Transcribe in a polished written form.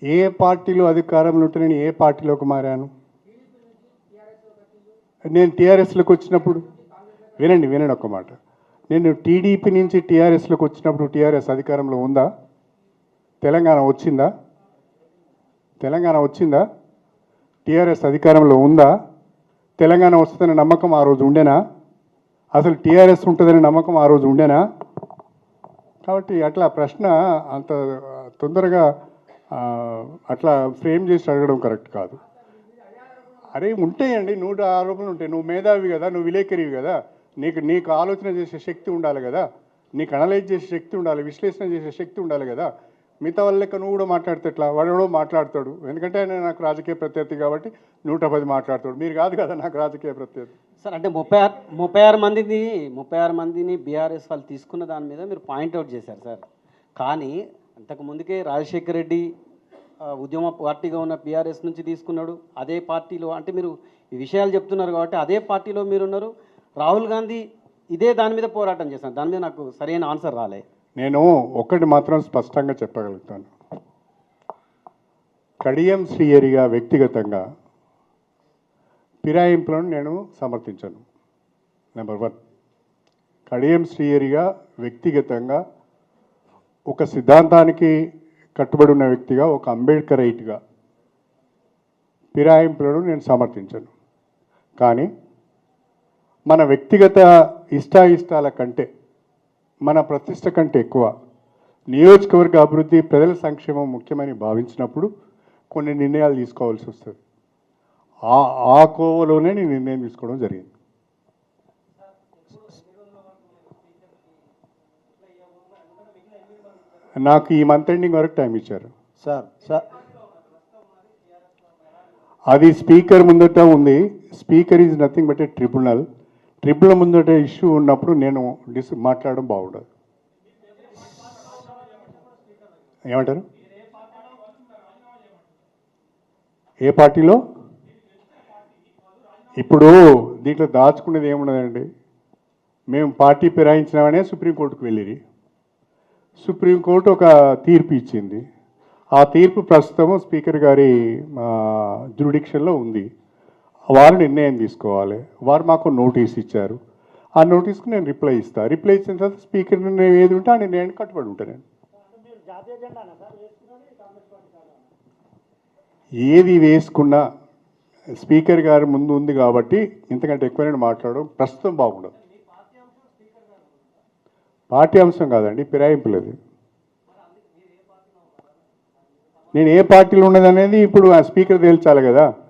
ఏ పార్టీలో అధికారంలో ఉంటే నేను ఏ పార్టీలోకి మారాను? నేను టీఆర్ఎస్లోకి వచ్చినప్పుడు వినండి ఒక్క మాట. నేను టీడీపీ నుంచి టీఆర్ఎస్లోకి వచ్చినప్పుడు టీఆర్ఎస్ అధికారంలో ఉందా? తెలంగాణ వచ్చిందా? టీఆర్ఎస్ అధికారంలో ఉందా? తెలంగాణ వస్తుందనే నమ్మకం ఆ రోజు ఉండేనా? అసలు టీఆర్ఎస్ ఉంటుందనే నమ్మకం ఆ రోజు ఉండేనా? కాబట్టి అట్లా ప్రశ్న అంత తొందరగా అట్లా ఫ్రేమ్ చేసి అడగడం కరెక్ట్ కాదు. అరే ఉంటాయండి, 100 ఆరోపణలు ఉంటాయి. నువ్వు మేధావి కదా, నువ్వు విలేకరివి కదా, నీకు ఆలోచన చేసే శక్తి ఉండాలి కదా, నీకు అనలైజ్ చేసే శక్తి ఉండాలి, విశ్లేషణ చేసే శక్తి ఉండాలి కదా. మిగతా వాళ్ళ లెక్క నువ్వు కూడా మాట్లాడితే ఎట్లా? వాడు మాట్లాడతాడు, ఎందుకంటే ఆయన నాకు రాజకీయ ప్రత్యర్థి కాబట్టి 110 మాట్లాడతాడు. మీరు కాదు కదా నాకు రాజకీయ ప్రత్యర్థి. సార్ అంటే 36 మందిని బీఆర్ఎస్ వాళ్ళు తీసుకున్న దాని మీద మీరు పాయింట్అవుట్ చేశారు సార్. కానీ అంతకు ముందుకే రాజశేఖర్ రెడ్డి ఉద్యమ పార్టీగా ఉన్న బీఆర్ఎస్ నుంచి తీసుకున్నాడు. అదే పార్టీలో అంటే మీరు ఈ విషయాలు చెప్తున్నారు కాబట్టి అదే పార్టీలో మీరున్నారు. రాహుల్ గాంధీ ఇదే దాని మీద పోరాటం చేశాను. దాని మీద నాకు సరైన ఆన్సర్ రాలే. నేను ఒకటి మాత్రం స్పష్టంగా చెప్పగలుగుతాను. కడియం శ్రీహరిగా వ్యక్తిగతంగా ఫిరాయింపులను నేను సమర్థించను. నెంబర్ 1. కడియం శ్రీహరిగా వ్యక్తిగతంగా ఒక సిద్ధాంతానికి కట్టుబడి ఉన్న వ్యక్తిగా, ఒక అంబేద్కరైట్గా ఫిరాయింపులను నేను సమర్థించను. కానీ మన వ్యక్తిగత ఇష్టాయిష్టాల కంటే, మన ప్రతిష్ట కంటే ఎక్కువ నియోజకవర్గ అభివృద్ధి, ప్రజల సంక్షేమం ముఖ్యమని భావించినప్పుడు కొన్ని నిర్ణయాలు తీసుకోవాల్సి వస్తుంది. ఆ కోవలోనే నేను నిర్ణయం తీసుకోవడం జరిగింది. నాకు ఈ మంత్ ఎండింగ్ వరకు టైం ఇచ్చారు సార్. అది స్పీకర్ ముందట ఉంది. Speaker is nothing but A tribunal ముందట ఇష్యూ ఉన్నప్పుడు నేను మాట్లాడడం బాగుండదు. ఏమంటారు? ఏ పార్టీలో? ఇప్పుడు దీంట్లో దాచుకునేది ఏమున్నదండి? మేము పార్టీ ఫిరాయించినామనే సుప్రీంకోర్టుకు వెళ్ళిరి. సుప్రీంకోర్టు ఒక తీర్పు ఇచ్చింది. ఆ తీర్పు ప్రస్తుతం స్పీకర్ గారి జ్యూరిడిక్షన్లో ఉంది. వారు నిర్ణయం తీసుకోవాలి. వారు మాకు నోటీస్ ఇచ్చారు. ఆ నోటీస్కి నేను రిప్లై ఇస్తాను. రిప్లై ఇచ్చిన తర్వాత స్పీకర్ నిర్ణయం ఏది ఉంటే ఆ నిర్ణయాన్ని కట్టుబడి ఉంటాను. ఏది వేసుకున్నా స్పీకర్ గారి ముందు ఉంది కాబట్టి ఇంతకంటే ఎక్కువ నేను మాట్లాడడం ప్రస్తుతం బాగుండదు. పార్టీ అంశం కాదండి, ఫిరాయింపులేదు. నేను ఏ పార్టీలో ఉన్నదనేది ఇప్పుడు ఆ స్పీకర్ తేల్చాలి కదా.